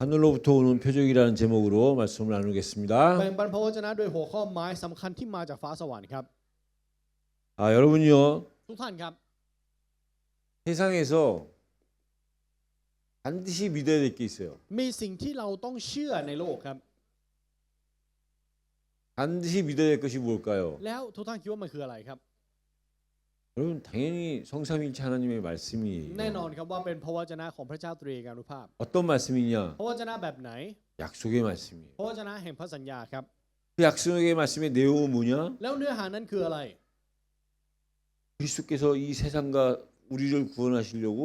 하늘로부터 오는 표적이라는 제목으로 말씀을 나누겠습니다. แบ่งปันพระวจนะโดยหัวข้อหมายสำคัญที่มาจากฟ้าสวรรค์ครับ 여러분요, ทุกท่านครับ 세상에서 반드시 믿어야 될 게 있어요. มีสิ่งที่เราต้องเชื่อในโลกครับ 반드시 믿어야 될 것이 뭘까요? แล้วทุกท่านคิดว่ามันคืออะไรครับ 여러분 당연히 성삼일체 하나님의 แน่นอน 말씀이에요. ครับว่าเป็นพระวจนะของพระเจ้าตรีเอกานุภาพ 어떤 말씀이냐? พระวจนะแบบไหน 약속의 말씀이에요. พระวจนะแห่งพระสัญญาครับ 그 약속의 말씀의 내용은 뭐냐? แล้วเนื้อหานั้นคืออะไร 그리스도께서 이 세상과 우리를 구원하시려고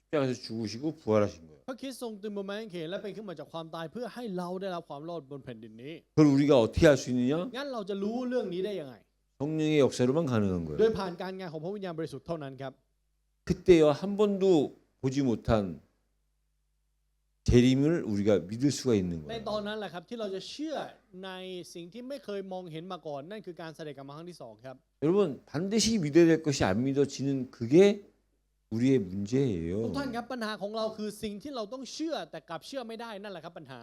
십자가에서 죽으시고 부활하신 거예요. พระคริสต์ทรงตึงบนไม้กางเขนและเป็นขึ้นมาจากความตายเพื่อให้เราได้รับความรอดบนแผ่นดินนี้ 그걸 우리가 어떻게 할 수 있느냐? งั้นเราจะรู้เรื่องนี้ได้ยังไง 성령의 역사로만 가능한 โดย 거예요. ผ่านการงานของพระวิญญาณบริสุทธิ์เท่านั้นครับ 그때요 한 번도 보지 못한 재림을 우리가 믿을 수가 있는 ใน 거예요. ตอนนั้นแหละครับที่เราจะเชื่อในสิ่งที่ไม่เคยมองเห็นมาก่อนนั่นคือการเสด็จกลับมาครั้งที่สองครับ 여러분 반드시 믿어야 될 것이 안 믿어지는 그게 우리의 ทุก 문제예요. ท่านครับปัญหาของเราคือสิ่งที่เราต้องเชื่อแต่กลับเชื่อไม่ได้นั่นแหละครับปัญหา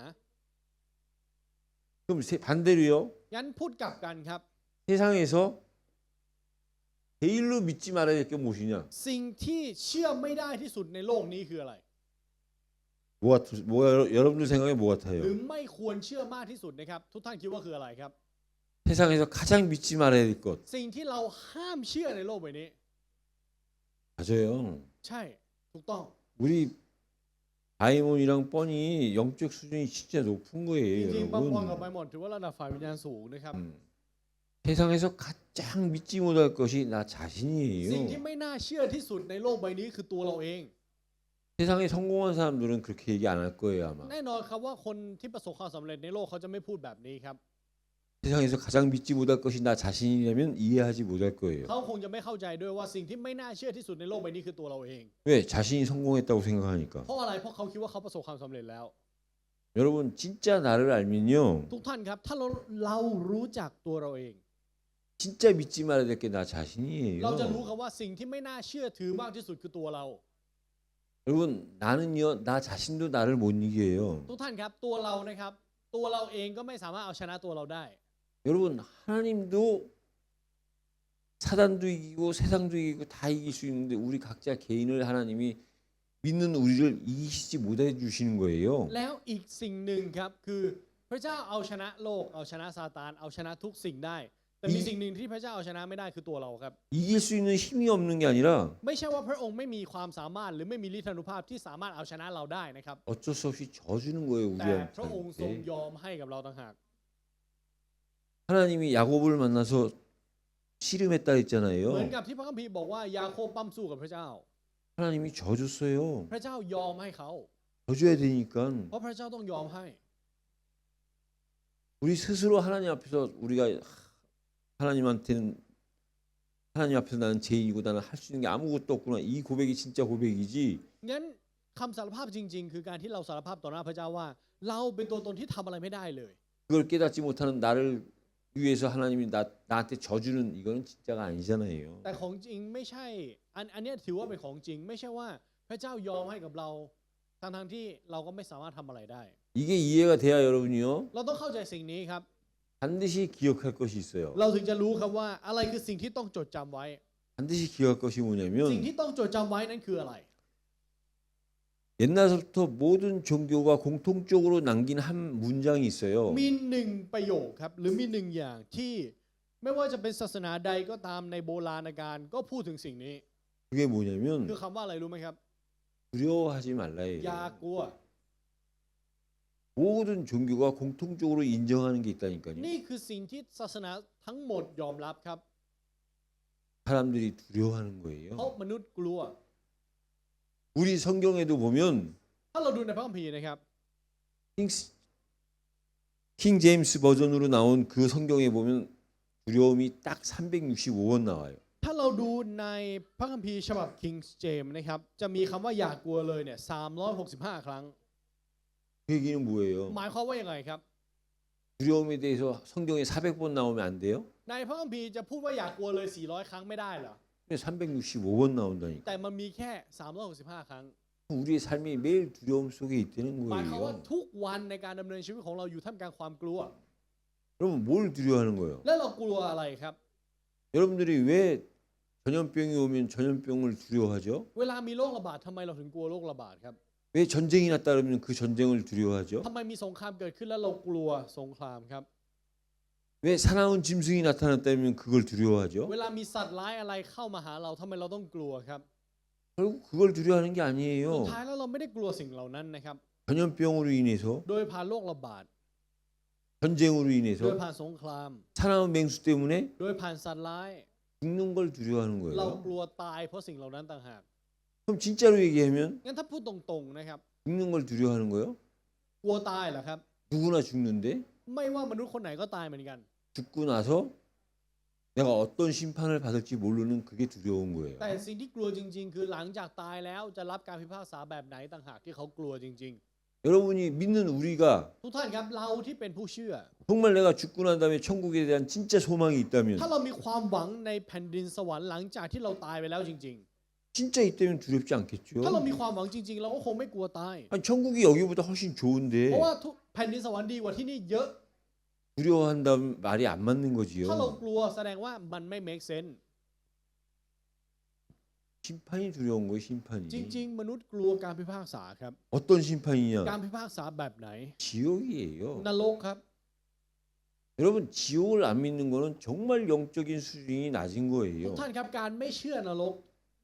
그럼 반대로요. งั้นพูดกลับกันครับ 세상에서 제일로 믿지 말아야 될 게 무엇이냐? สิ่งที่เชื่อไม่ได้ที่สุดในโลกนี้คืออะไร 여러분들 생각에 뭐 หรือ 같아요? ไม่ควรเชื่อมากที่สุดนะครับทุกท่านคิดว่าคืออะไรครับ 세상에서 가장 믿지 말아야 될 것. สิ่งที่เราห้ามเชื่อในโลกใบนี้ 맞아요. ใช่ถูกต้อง 우리 바이몬이랑 뻔히 영적 수준이 진짜 높은 จ 거예요, ริงๆบางคนกับไป 여러분. หมดถือว่าระดับฝ่ายวิญญาณสูงนะครับ 세상에서 가장 믿지 못할 것이 나 สิ่ง 자신이에요. ที่ไม่น่าเชื่อที่สุดในโลกใบนี้คือตัวเราเอง 세상에 성공한 사람들은 그렇게 얘기 안 할 거예요, 아마. แน่นอนครับว่าคนที่ประสบความสำเร็จในโลกเขาจะไม่พูดแบบนี้ครับ 세상에서 가장 믿지 못할 것이 나 자신이라면 이해하지 못할 거예요. เขาคงจะไม่เข้าใจด้วยว่าสิ่งที่ไม่น่าเชื่อที่สุดในโลกใบนี้คือตัวเราเอง 왜? 자신이 성공했다고 생각하니까. เพราะอะไรเพราะเขาคิดว่าเขาประสบความสำเร็จแล้ว 여러분 진짜 나를 알면요. ทุกท่านครับถ้าเรารู้จักตัวเราเอง 진짜 믿지 말아야 될 게 나 เราจะรู้ 자신이에요. ครับว่าสิ่งที่ไม่น่าเชื่อถือมากที่สุดคือตัวเรา 여러분 나는요 나 자신도 나를 못 이겨요. ทุกท่านครับตัวเรานะครับตัวเราเองก็ไม่สามารถเอาชนะตัวเราได้ 여러분 하나님도 사단도 이기고 세상도 이기고 다 이길 수 있는데 우리 각자 개인을 하나님이 믿는 우리를 이기시지 못해 주시는 거예요. แล้วอีกสิ่งหนึ่งครับคือพระเจ้าเอาชนะโลกเอาชนะซาตานเอาชนะทุกสิ่งได้ แต่มีสิ่งหนึ่งที่พระเจ้าเอาชนะไม่ได้คือตัวเราครับ 이길 수 있는 힘이 없는 게 아니라 ไม่ใช่ว่าพระองค์ไม่มีความสามารถหรือไม่มีฤทธานุภาพที่สามารถเอาชนะเราได้นะครับ 어쩔 수 없이 져주는 거예요 แต่พระองค์ทรง 우리한테. ยอมให้กับเราต่างหาก 하나님이 야곱을 만나서 씨름했다 เหมือน 했잖아요. กับที่พระคัมภีร์บอกว่ายาโคบปั้มสู้กับพระเจ้า 하나님이 져줬어요. พระเจ้ายอมให้เขา 져줘야 되니까 เพราะพระเจ้าต้องยอมให้ 우리 스스로 하나님 앞에서 우리가 하나님한테는 하나님 앞에서 나는 죄인이고 나는 할 수 있는 게 아무것도 없구나. 이 고백이 진짜 고백이지. งั้นคำสารภาพจริง ๆ คือการที่เราสารภาพต่อหน้าพระเจ้าว่า เราเป็นตัวตนที่ทำอะไรไม่ได้เลย 그걸 깨닫지 못하는 나를 위해서 하나님이 나한테 져주는 이거는 진짜가 아니잖아요. แต่ของจริงไม่ใช่อันเนี้ยถือว่าเป็นของจริง ไม่ใช่ว่าพระเจ้ายอมให้กับเราทั้งที่เราก็ไม่สามารถทำอะไรได้ 이게 이해가 돼야 여러분이요. เราต้องเข้าใจสิ่งนี้ครับ 반드시 기억할 것이 있어요. เราถึงจะรู้ครับว่าอะไรคือสิ่งที่ต้องจดจำไว้ 반드시 기억할 것이 สิ่ง 뭐냐면 ที่ต้องจดจำไว้นั้นคืออะไร 옛날부터 모든 종교가 공통적으로 남긴 한 문장이 있어요. มีหนึ่งประโยคครับหรือมีหนึ่งอย่างที่ไม่ว่าจะเป็นศาสนาใดก็ตามในโบราณกาลก็พูดถึงสิ่งนี้ 그게 뭐냐면 คือคำว่าอะไรรู้ไหมครับ 두려워하지 말라 อย่า 해요. กลัว 모든 종교가 공통적으로 인정하는 게 있다니까요. นี่คือสิ่งที่ศาสนาทั้งหมดยอมรับครับ 사람들이 두려워하는 เพราะ 거예요. มนุษย์กลัว 우리 성경에도 보면 ถ้าเราดูในพระคัมภีร์นะครับ 킹 제임스 버전으로 나온 그 성경에 보면 두려움이 딱 365번 나와요. ถ้าเราดูในพระคัมภีร์ฉบับ King James นะครับจะมีคำว่าอย่ากลัวเลยเนี่ย365 ครั้ง 그 얘기는 뭐예요? หมายความว่ายังไงครับ 두려움에 대해서 성경에 400번 나오면 안 돼요? ในพระคัมภีร์จะพูดว่าอย่ากลัวเลย400 ครั้งไม่ได้เหรอ 근데 365번 나온다니까. แต่มันมีแค่365 ครั้ง 우리의 삶이 매일 두려움 속에 있다는 หมายความว่า 거예요. ทุกวันในการดำเนินชีวิตของเราอยู่ท่ามกลางความกลัว 그러면 뭘 두려워하는 거예요? แล้วเรากลัวอะไรครับ 여러분들이 왜 전염병이 오면 전염병을 두려워하죠? เวลามีโรคระบาดทำไมเราถึงกลัวโรคระบาดครับ 왜 전쟁이 났다 그러면 그 전쟁을 두려워하죠? ทำไมมีสงครามเกิดขึ้นแล้วเรากลัวสงครามครับ 왜 사나운 짐승이 나타났다 그러면 그걸 두려워하죠? เวลามีสัตว์ร้ายอะไรเข้ามาหาเราทำไมเราต้องกลัวครับ 결국 그걸 두려워하는 게 สุด 아니에요. ท้ายแล้วเราไม่ได้กลัวสิ่งเหล่านั้นนะครับ 전염병으로 인해서 โดยผ่านโรคระบาด 전쟁으로 โดย 인해서 ผ่านสงคราม 사나운 맹수 때문에 โดยผ่านสัตว์ร้าย 죽는 걸 두려워하는 เรา 거예요. กลัวตายเพราะสิ่งเหล่านั้นต่างหาก 그럼 진짜로 얘기하면 งั้นถ้าพูดตรงๆนะครับ 죽는 걸 두려워하는 거예요? กลัวตายเหรอครับ 누구나 죽는데 ไม่ว่ามนุษย์คนไหนก็ตายเหมือนกัน 죽고 나서 내가 어떤 심판을 받을지 모르는 그게 두려운 거예요. แต่สิ่งที่กลัวจริงๆ คือหลังจากตายแล้วจะรับการพิพากษาแบบไหนต่างหากที่เขากลัวจริง 여러분이 믿는 우리가 ๆ ทุกท่านครับเราที่เป็นผู้เชื่อ 정말 내가 죽고 난 다음에 천국에 대한 진짜 소망이 있다면 ถ้าเรามีความหวังในแผ่นดินสวรรค์หลังจากที่เราตายไปแล้วจริง 진짜 있다면 두렵지 ๆ 않겠죠? ถ้าเรามีความหวังจริงๆ เราก็คงไม่กลัวตาย 아니, 천국이 여기보다 훨씬 เพ 좋은데 ราะว่าแผ่นดินสวรรค์ดีกว่าที่นี่เยอะ 두려워한다면 말이 안 맞는 ถ้าเรา 거지요. กลัวแสดงว่ามันไม่ make sense 심판이 두려운 거예요, จ 심판이. ริง ๆ มนุษย์กลัวการพิพากษาครับ 어떤 심판이냐? การพิพากษาแบบไหน 지옥이에요. นรกครับ 여러분, 지옥을 안 믿는 거는 정말 영적인 수준이 낮은 ทุก 거예요. ท่านครับการไม่เชื่อนรก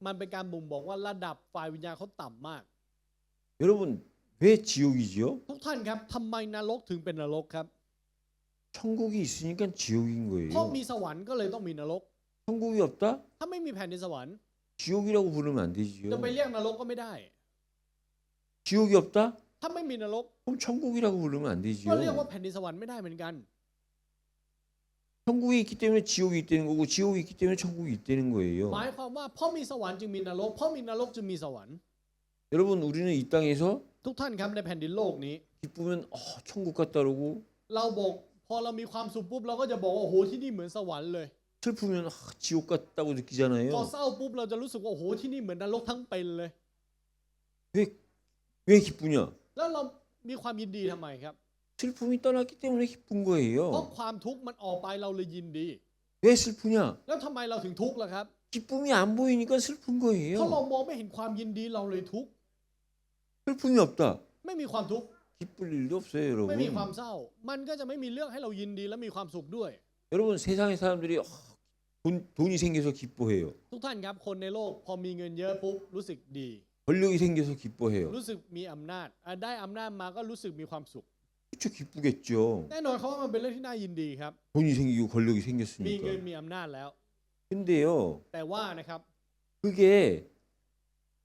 มันเป็นการบ่งบอกว่าระดับฝ่ายวิญญาณเขาต่ำมาก 여러분, 왜 지옥이지요? ทุกท่านครับทำไมนรกถึงเป็นนรกครับ 천국이 있으니까 지옥인 เพราะ 거예요. มีสวรรค์ก็เลยต้องมีนรก 천국이 없다? ถ้าไม่มีแผ่นดินสวรรค์ 지옥이라고 부르면 안 จะ 되지요. ไปเรียกนรกก็ไม่ได้ 지옥이 없다? ถ้าไม่มีนรก 그럼 천국이라고 부르면 안 ก็เรียกว่า 되지요. แผ่นดินสวรรค์ไม่ได้เหมือนกัน 천국이 있기 때문에 지옥이 있다는 거고 지옥이 있기 때문에 천국이 있다는 ห 거예요. มายความว่าเพราะมีสวรรค์จึงมีนรก เพราะมีนรกจึงมีสวรรค์ 여러분, 우리는 이 땅에서 ทุกท่านครับในแผ่นดินโลกนี้ 기쁘면 천국 같다 그러고 เราบอกพอเรามีความสุขปุ๊บเราก็จะบอกว่าโอ้โหที่นี่เหมือนสวรรค์เลย 슬프면 지옥 같다고 พอ 느끼잖아요. เศร้าปุ๊บเราจะรู้สึกว่าโอ้โหที่นี่เหมือนนรกทั้งเป็นเลย 왜 기쁘냐? แล้วเรามีความยินดีทำไมครับ 슬픔이 떠났기 때문에 기쁜 เพราะ 거예요. ความทุกข์มันออกไปเราเลยยินดี 왜 슬프냐? แล้วทำไมเราถึงทุกข์ล่ะครับ 기쁨이 안 보이니까 슬픈 เพราะเรา 거예요. มองไม่เห็นความยินดีเราเลยทุกข์ 슬픔이 없다. ไม่มีความทุกข์ 기쁠 일도 없어요, ไม่มีความ 여러분. เศร้า มันก็จะไม่มีเรื่องให้เรายินดีและมีความสุขด้วย 여러분, 세상의 사람들이 돈이 생겨서 기뻐해요. ทุกท่านครับคนในโลกพอมีเงินเยอะปุ๊บรู้สึกดี 권력이 생겨서 기뻐해요. รู้สึกมีอำนาจได้อำนาจมาก็รู้สึกมีความสุข 그렇죠, 기쁘겠죠. แน่นอนเขาว่ามันเป็นเรื่องที่น่ายินดีครับ 돈이 생기고 권력이 มีเงิน 생겼으니까. มีอำนาจแล้ว 근데요, แต่ว่านะครับ 그게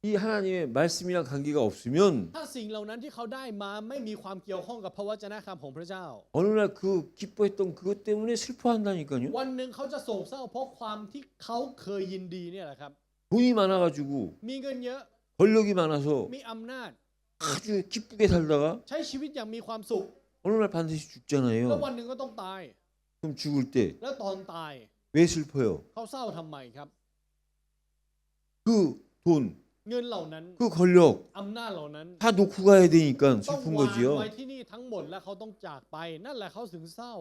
이 하나님의 말씀이랑 관계가 없으면 ถ้าสิ่งเหล่านั้นที่เขาได้มาไม่มีความเกี่ยวข้องกับพระวจนะคำของพระเจ้า 어느 날 그 기뻐했던 그것 때문에 슬퍼한다니까요. วันหนึ่งเขาจะโศกเศร้าเพราะความที่เขาเคยยินดีเนี่ยแหละครับ 돈이 많아가지고 มีเงินเยอะ 권력이 많아서 มีอำนาจ 아주 기쁘게 살다가 ใช้ชีวิตอย่างมีความสุข 어느 날 반드시 แล้ว 죽잖아요. วันหนึ่งก็ต้องตาย 그럼 죽을 때 왜 แล้วตอนตาย 슬퍼요? เขาเศร้าทำไมครับ 그 돈, เงินเหล่านั้น 그 권력 อำนาจเหล่านั้น 다 놓고 가야 되니까 ต้อง 슬픈 วาง 거지요. ไว้ที่นี่ทั้งหมดแล้วเขาต้องจากไป นั่นแหละเขาถึงเศร้า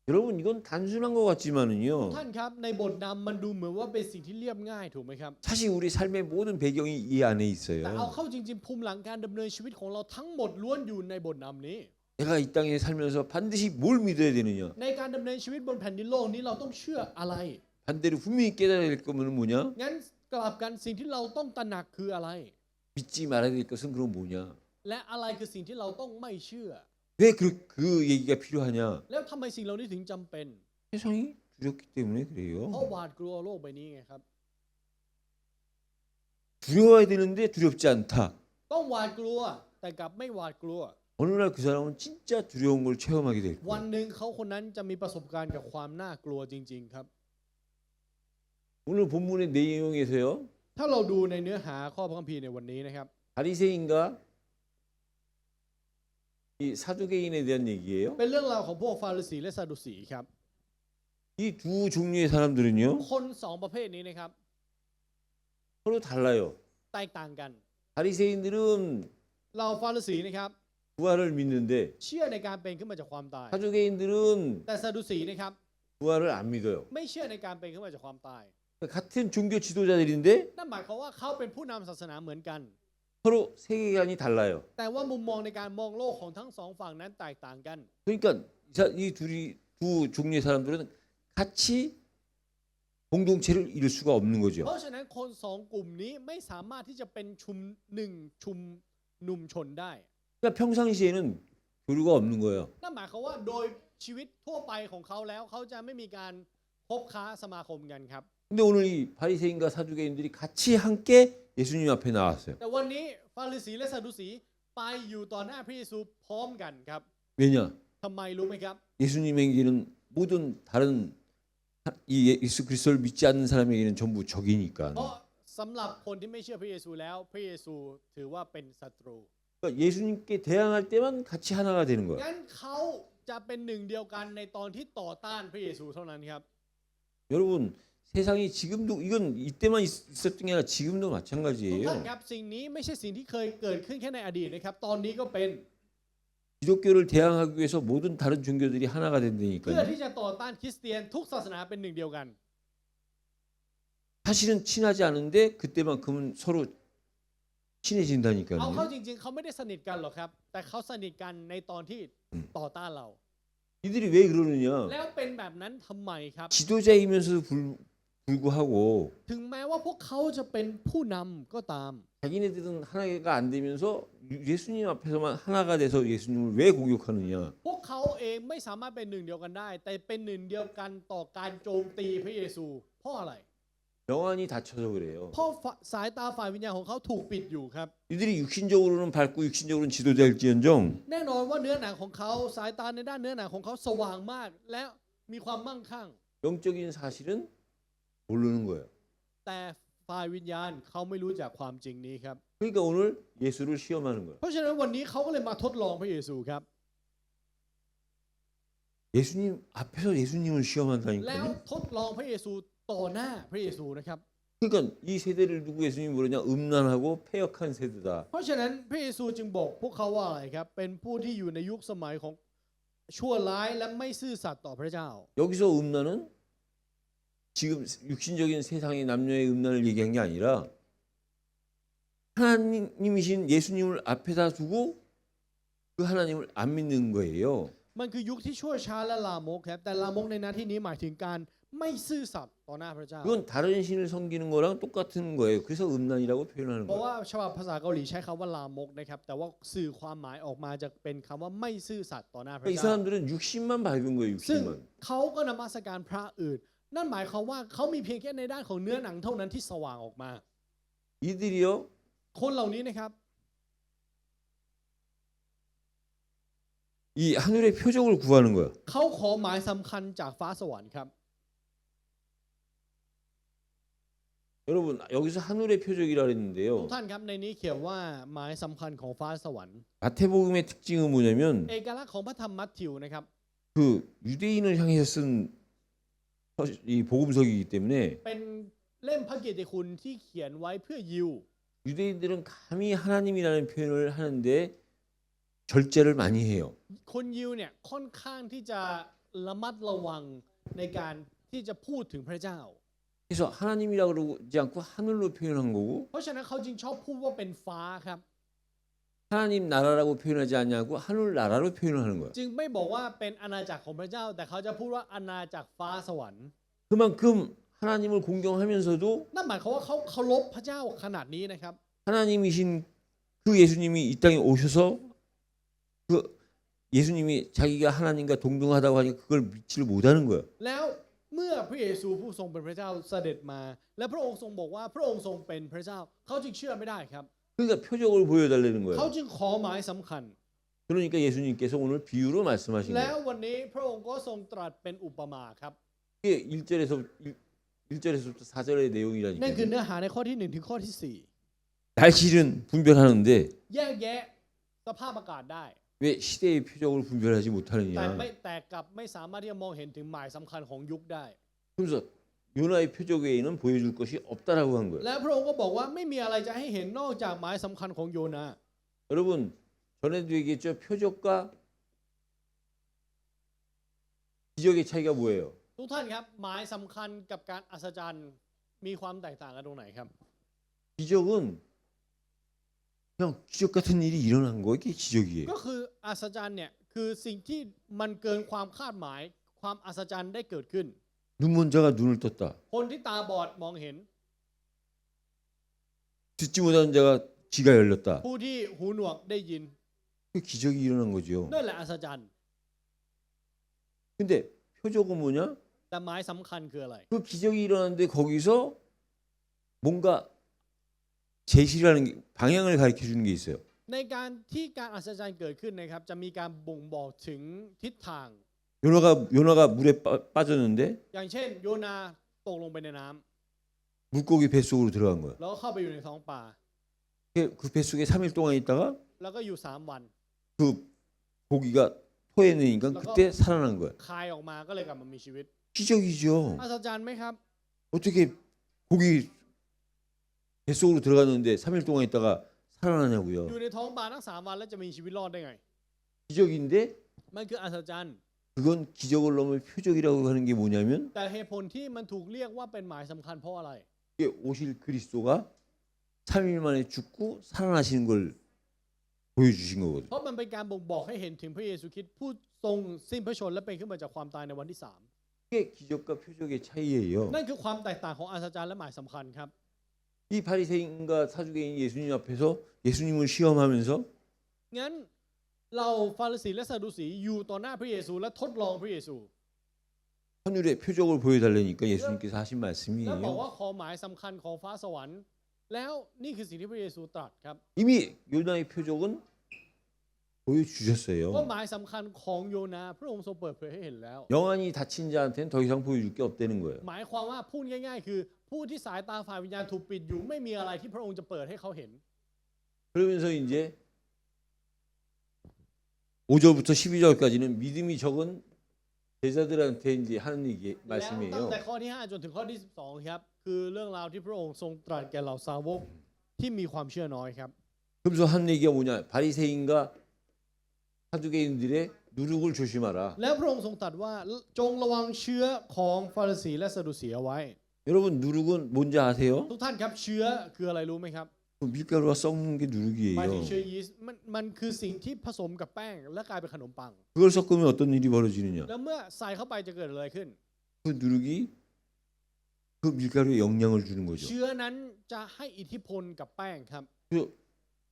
여러분, 이건 단순한 것 같지만은요. ท่านครับในบทนำมันดูเหมือนว่าเป็นสิ่งที่เรียบง่ายถูกไหมครับ 사실 우리 삶의 모든 배경이 이 안에 แต่เอา 있어요. เข้าจริงๆภูมิหลังการดำเนินชีวิตของเราทั้งหมดล้วนอยู่ในบทนำนี้ 내가 이 땅에 살면서 반드시 뭘 믿어야 되느냐? ในการดำเนินชีวิตบนแผ่นดินโลกนี้เราต้องเชื่ออะไร 반대로 분명히 깨달아야 될 거면 뭐냐? งั้นกลับกันสิ่งที่เราต้องตระหนักคืออะไร 믿지 말아야 될 것은 그럼 뭐냐? และอะไรคือสิ่งที่เราต้องไม่เชื่อ 왜 그 얘기가 필요하냐? แล้วทำไมสิ่งเหล่านี้ถึงจำเป็น 세상이 두렵기 때문에 เพราะ 그래요. หวาดกลัวโลกใบนี้ไงครับ 두려워야 되는데 두렵지 않다. ต้องหวาดกลัวแต่กลับไม่หวาดกลัว 어느 날 그 사람은 진짜 두려운 걸 체험하게 될 วัน 거예요. หนึ่งเขาคนนั้นจะมีประสบการณ์กับความน่ากลัวจริง ๆ ครับ 오늘 본문의 내용에서요. ถ้าเราดูในเนื้อหาข้อพระคัมภีร์ในวันนี้นะครับ 바리새인과 이 사두개인에 대한 얘기예요. เป็นเรื่องราวของพวกฟาริสีและซาดูสีครับ 이 두 종류의 사람들은요. คนสองประเภทนี้นะครับ 서로 달라요. แตกต่างกัน 바리새인들은 เราฟาริสีนะครับ 부활을 믿는데 เชื่อในการเป็นขึ้นมาจากความตาย 사두개인들은 แต่ซาดูสีนะครับ 부활을 안 믿어요. ไม่เชื่อในการเป็นขึ้นมาจากความตาย 같은 종교 지도자들인데 นั่นหมายความว่าเขาเป็นผู้นำศาสนาเหมือนกัน 서로 세계관이 달라요. แต่ว่ามุมมองในการมองโลกของทั้งสองฝั่งนั้นแตกต่างกัน 그러니까 이 두 종류의 사람들은 같이 공동체를 이룰 수가 없는 เพ 거죠. ราะฉะนั้นคนสองกลุ่มนี้ไม่สามารถที่จะเป็นชุมนุมชนได้ 그러니까 평상시에는 교류가 없는 거예요. นั่นหมายความว่าโดยชีวิตทั่วไปของเขาแล้วเขาจะไม่มีการคบค้าสมาคมกันครับ 근데 오늘 이 바리새인과 사두개인들이 같이 함께 예수님 앞에 나왔어요. แต่วันนี้ฟาริสีและซาดูสีไปอยู่ต่อหน้าพระเยซูพร้อมกันครับ 왜냐? ทำไมรู้ไหมครับ 예수님에게는 모든 다른 이 예수 그리스도를 믿지 않는 사람에게는 전부 적이니까. เพราะสำหรับคนที่ไม่เชื่อพระเยซูแล้วพระเยซูถือว่าเป็นศัตรู 그러니까 예수님께 대항할 때만 같이 하나가 되는 거예요. งั้นเขาจะเป็นหนึ่งเดียวกันในตอนที่ต่อต้านพระเยซูเท่านั้นครับ 여러분 세상이 지금도 이건 이때만 있었던 게 아니라 지금도 ทุก 마찬가지예요. ท่านครับสิ่งนี้ไม่ใช่สิ่งที่เคยเกิดขึ้นแค่ในอดีตนะครับตอนนี้ก็เป็น 기독교를 대항하기 위해서 모든 다른 종교들이 하나가 เพื่อ 된다니까요. ที่จะต่อต้านคริสเตียนทุกศาสนาเป็นหนึ่งเดียวกัน 사실은 친하지 않은데 그때만큼은 서로 เอา 친해진다니까요. เข้าจริงๆเขาไม่ได้สนิทกันหรอกครับ แต่เขาสนิทกันในตอนที่ต่อต้านเรา 이들이 왜 그러느냐? แล้วเป็นแบบนั้นทำไมครับ 지도자이면서도 불구하고 ถึงแม้ว่าพวกเขาจะเป็นผู้นำก็ตาม 자기네들은 하나가 안 되면서 예수님 앞에서만 하나가 돼서 예수님을 왜 공격하느냐? พวกเขาเองไม่สามารถเป็นหนึ่งเดียวกันได้ แต่เป็นหนึ่งเดียวกันต่อการโจมตีพระเยซู เพราะอะไร 영안이 닫혀서 그래요. เพราะสายตาฝ่ายวิญญาณของเขาถูกปิดอยู่ครับ 이들이 육신적으로는 밝고 육신적으로는 지도자일지언정 แน่นอนว่าเนื้อหนังของเขาสายตาในด้านเนื้อหนังของเขาสว่างมาก และมีความมั่งคั่ง 영적인 사실은 모르는 거예요. แต่ฝ่ายวิญญาณเขาไม่รู้จักความจริงนี้ครับ 그러니까 오늘 예수를 시험하는 거예요. เพราะฉะนั้นวันนี้เขาก็เลยมาทดลองพระเยซูครับ 예수님 앞에서 예수님을 แล้ว 시험한다니까요. ทดลองพระเยซูต่อหน้าพระเยซูนะครับ 그러니까 이 세대를 두고 예수님이 뭐냐 음란하고 패역한 세대다. เพราะฉะนั้นพระเยซูจึงบอกพวกเขาว่าอะไรครับ เป็นผู้ที่อยู่ในยุคสมัยของชั่วร้ายและไม่ซื่อสัตย์ต่อพระเจ้า 여기서 음란은 지금 육신적인 세상의 남녀의 음란을 얘기한 게 아니라 하나님이신 예수님을 앞에다 두고 그 하나님을 안 믿는 거예요. มันคือยุคที่ชั่วช้าและลามกครับ แต่ลามกในหน้าที่นี้หมายถึงการไม่ซื่อสัตย์ต่อหน้าพระเจ้า 그건 다른 신을 섬기는 거랑 똑같은 거예요. 그래서 음란이라고 표현하는 เพราะ 거예요. ว่าฉบับภาษาเกาหลีใช้คำว่าลามกนะครับ แต่ว่าสื่อความหมายออกมาจะเป็นคำว่าไม่ซื่อสัตย์ต่อหน้าพระ 그러니까 이 เจ้า 사람들은 육신만 밝은 거예요. ซึ่ง 육신만. เขาก็นมัสการพระอื่น นั่นหมายความว่าเขามีเพียงแค่ในด้านของเนื้อหนังเท่านั้นที่สว่างออกมา 이들이요 คนเหล่านี้นะครับ 이 하늘의 표적을 구하는 거야. เขาขอหมายสำคัญจากฟ้าสวรรค์ครับ 여러분 여기서 하늘의 표적이라 ทุก 그랬는데요. ท่านครับในนี้เขียนว่าหมายสำคัญของฟ้าสวรรค์ 마태복음의 특징은 뭐냐면 เอกลักษณ์ของพระธรรมมัทธิวนะครับ 그 유대인을 향해서 쓴 이 복음서이기 때문에 เป็นเล่มพระเกียรติคุณที่เขียนไว้เพื่อยิว 유대인들은 감히 하나님이라는 표현을 하는데 절제를 많이 해요. คนยิวเนี่ยค่อนข้างที่จะระมัดระวังในการที่จะพูดถึงพระเจ้า 그래서 하나님이라고 그러지 않고 하늘로 표현한 거고 เพราะฉะนั้นเขาจึงชอบพูดว่าเป็นฟ้าครับ 하나님 나라라고 표현하지 않냐고 하늘 나라로 표현을 하는 거야. จึงไม่บอกว่าเป็นอาณาจักรของพระเจ้า แต่เขาจะพูดว่าอาณาจักรฟ้าสวรรค์ 그만큼 하나님을 공경하면서도 นั่นหมายความว่าเขาเคารพพระเจ้าขนาดนี้นะครับ 하나님이신 그 예수님이 이 땅에 오셔서 그 예수님이 자기가 하나님과 동등하다고 하니까 그걸 믿지를 못하는 거야. แล้วเมื่อพระเยซูผู้ทรงเป็นพระเจ้าเสด็จมา และพระองค์ทรงบอกว่าพระองค์ทรงเป็นพระเจ้า เขาจึงเชื่อไม่ได้ครับ 그러니까 표적을 보여달라는 เขา 거예요. จึงขอหมายสำคัญ 그러니까 예수님께서 오늘 비유로 말씀하신 แล้ว 거예요. วันนี้พระองค์ก็ทรงตรัสเป็นอุปมาครับ 이게 1절에서부터 4절의 นั่นคือ 내용이라니까요. เนื้อหาในข้อที่1ถึงข้อที่ 날씨는 분별하는데 4 แยกแยะสภาพอากาศได้ 왜 시대의 표적을 분별하지 แต่ 못하느냐. กลับไม่สามารถที่จะมองเห็นถึงหมายสำคัญของยุคได้ 그래서 요나의 표적 외에는 보여줄 것이 없다라고 한 거예요. และพระองค์ก็บอกว่าไม่มีอะไรจะให้เห็นนอกจากหมายสำคัญของโยนา 여러분 전에도 얘기했죠. 표적과 기적의 차이가 뭐예요? ทุกท่านครับหมายสำคัญกับการอัศจรรย์มีความแตกต่างกันตรงไหนครับ 기적은 그냥 기적 같은 일이 일어난 거 이게 기적이에요. ก็คืออัศจรรย์เนี่ยคือสิ่งที่มันเกินความคาดหมายความอัศจรรย์ได้เกิดขึ้น 눈먼 자가 눈을 떴다. คนที่ตาบอดมองเห็น 듣지 못하는 자가 귀가 열렸다. ผู้ที่หูหนวกได้ยิน 그 기적이 일어난 거죠. นั่นแหละอัศจรรย์ 근데 표적은 뭐냐? แต่หมายสำคัญคืออะไร 그 기적이 일어났는데 거기서 뭔가 제시를 하는 게, 방향을 가르쳐 주는 게 있어요. ในการที่การอัศจรรย์เกิดขึ้นนะครับจะมีการบ่งบอกถึงทิศทาง 요나가 물에 빠졌는데 อย่างเช่นโยนาตกลงไปในน้ำ 물고기 뱃속으로 들어간 거예요. แล้วเข้าไปอยู่ในท้องปลา 그 뱃속에 3일 동안 있다가 แล้วก็อยู่3วัน 그 고기가 토해내니까 그때 살아난 거예요. คายออกมาก็เลยกลับมามีชีวิต 기적이죠. อัศจรรย์ไหมครับ 어떻게 고기 뱃속으로 들어갔는데 3일 동안 있다가 อ 살아나냐고요. ยู่ในท้องปลาทั้ง3วันแล้วจะมีชีวิตรอดได้ไง 기적인데 มันคืออัศจรรย์ 그건 기적을 넘을 표적이라고 하는 게 뭐냐면 แต่เหตุผลที่มันถูกเรียกว่าเป็นหมายสำคัญเพราะอะไร 이게 오실 그리스도가 3일 만에 죽고 살아나시는 걸 보여주신 거거든요. เพราะมันเป็นการบ่งบอกให้เห็นถึงพระเยซูคริสต์ผู้ทรงสิ้นพระชนม์และเป็นขึ้นมาจากความตายในวันที่ 이게 기적과 표적의 차이예요. 3นั่นคือความแตกต่างของอัศจรรย์และหมายสำคัญครับ 이 바리새인과 사두개인 예수님 앞에서 예수님을 시험하면서 งั้นเราฟาริสีและซาดูสีอยู่ต่อหน้าพระเยซูและทดลองพระเยซู 하늘의 표적을 보여달라니까 예수님께서 하신 แล้วบอก 말씀이에요. ว่าขอหมายสำคัญของฟ้าสวรรค์ แล้วนี่คือสิ่งที่พระเยซูตรัสครับ 이미 요나의 표적은 ว่า 보여주셨어요. หมายสำคัญของโยนาพระองค์ทรงเปิดเผยให้เห็นแล้ว 영안이 다친 자한테는 더 이상 보여줄 게 없다는 거예요. หมายความว่าพูดง่ายๆ คือผู้ที่สายตาฝ่ายวิญญาณถูกปิดอยู่ไม่มีอะไรที่พระองค์จะเปิดให้เขาเห็น 그러면서 이제 5절부터 12절까지는 믿음이 적은 제자들한테 이제 하는 얘기 แล้วตั้ง 말씀이에요. แต่ข้อที่ 5 จนถึงข้อที่ 12 ครับ คือเรื่องราวที่พระองค์ทรงตรัสแก่เหล่าสาวกที่มีความเชื่อน้อยครับ 그러면서 하는 얘기가 뭐냐? 바리새인과 사두개인들의 누룩을 조심하라. แล้วพระองค์ทรงตรัสว่าจงระวังเชื้อของฟาริสีและซาดูสีเอาไว้ 여러분 누룩은 뭔지 아세요? ทุกท่านครับเชื้อคืออะไรรู้ไหมครับ 그 밀가루가 썩는 게 หมายถึง 누룩이에요. เชื้อยีสต์มันคือสิ่งที่ผสมกับแป้งและกลายเป็นขนมปัง 그걸 섞으면 어떤 일이 벌어지느냐? แล้วเมื่อใส่เข้าไปจะเกิดอะไรขึ้น 그 누룩이 그 밀가루에 영향을 주는 거죠. เชื้อนั้นจะให้อิทธิพลกับแป้งครับ 그래서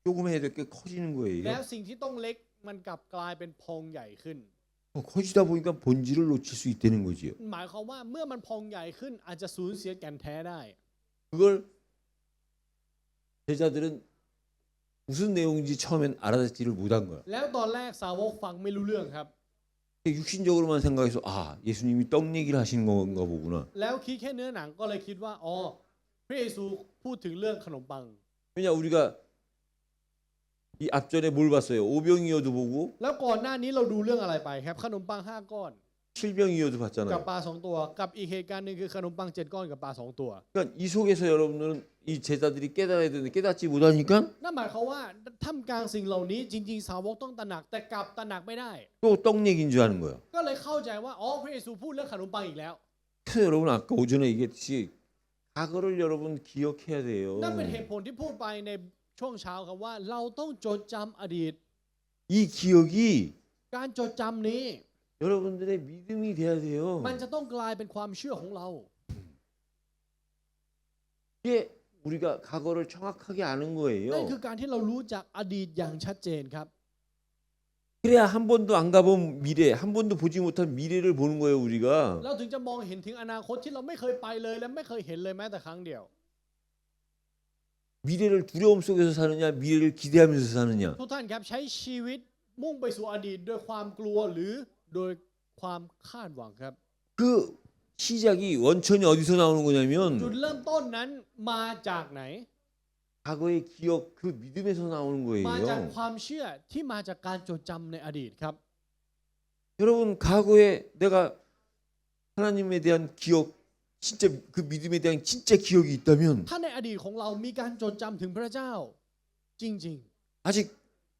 조금 해야 될 게 커지는 แล้ว 거예요. สิ่งที่ต้องเล็กมันกลับกลายเป็นพองใหญ่ขึ้น 커지다 보니까 본질을 놓칠 수 있다는 거지요. หมายความว่าเมื่อมันพองใหญ่ขึ้นอาจจะสูญเสียแก่นแท้ได้ 그걸 제자들은 무슨 내용인지 처음엔 알아듣지를 못한 거야. แล้วตอนแรกสาวกฟังไม่รู้เรื่องครับ 육신적으로만 생각해서 아 예수님이 떡 얘기를 하시는 건가 보구나. แล้วคิดแค่เนื้อหนังก็เลยคิดว่าอ๋อพระเยซูพูดถึงเรื่องขนมปัง 왜냐 우리가 이 앞전에 뭘 봤어요? 오병이어도 보고 แล้วก่อนหน้านี้เราดูเรื่องอะไรไปครับขนมปัง5 ก้อน 칠병이어도 กับ 봤잖아요. ปลา2 ตัวกับอีกเหตุการณ์หนึ่งคือขนมปัง7 ก้อนกับปลา2 ตัว 그러니까 이 속에서 여러분들은 이 제자들이 깨달아야 되는데 깨닫지 못하니까 นั่นหมายความว่าท่ามกลางสิ่งเหล่านี้จริงๆสาวกต้องตระหนักแต่กลับตระหนักไม่ได้ 또 떡 얘기인 줄 아는 거예요. ก็เลยเข้าใจว่าอ๋อพระเยซูพูดเรื่องขนมปังอีกแล้ว 그래서 여러분 아까 오전에 얘기했듯이 과거를 여러분 기억해야 돼요. นั่นเป็นเหตุผลที่พูดไปในช่วงเช้าครับว่าเราต้องจดจำอดีต 이 기억이 การจดจำนี้ 여러분들의 믿음이 돼야 돼요. มันจะต้องกลายเป็นความเชื่อของเรา 이게 우리가 과거를 정확하게 아는 นั่น 거예요. คือการที่เรารู้จักอดีตอย่างชัดเจนครับ 그래야 한 번도 안 가본 미래, 한 번도 보지 못한 미래를 보는 거예요, 우리가. เราถึงจะมองเห็นถึงอนาคตที่เราไม่เคยไปเลยและไม่เคยเห็นเลยแม้แต่ครั้งเดียว 미래를 두려움 속에서 사느냐, 미래를 기대하면서 사느냐. ทุกท่านครับใช้ชีวิตมุ่งไปสู่อดีตโดยความกลัวหรือโดยความคาดหวังครับ 그 시작이 원천이 어디서 나오는 จุด 거냐면 เริ่มต้นนั้นมาจากไหน 과거의 기억, 그 믿음에서 나오는 มาจาก 거예요. ความเชื่อที่มาจากการจดจำในอดีตครับ 여러분, 과거에 내가 하나님에 대한 기억, 진짜 그 믿음에 대한 진짜 기억이 있다면 ถ้าในอดีตของเรามีการจดจำถึงพระเจ้า จริง 아직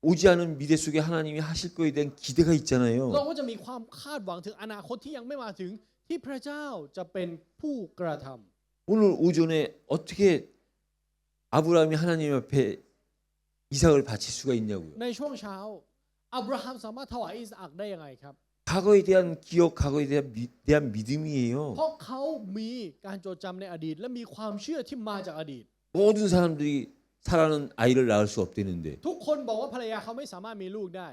오지 않은 미래 속에 하나님이 하실 거에 대한 기대가 ๆ เรา 있잖아요. ก็จะมีความคาดหวังถึงอนาคตที่ยังไม่มาถึงที่พระเจ้าจะเป็นผู้กระทำ 오늘 오전에 어떻게 아브라함이 하나님 앞에 이삭을 바칠 수가 있냐고요. ในช่วงเช้าอับราฮัมสามารถถวายอิสอัคได้ยังไงครับ 과거에 대한 기억, 과거에 대한 믿음이에요. เพราะเขามีการจดจำในอดีต และมีความเชื่อที่มาจากอดีต 모든 사람들이 사라는 아이를 낳을 수 없다는데 ทุกคนบอกว่าภรรยาเขาไม่สามารถมีลูกได้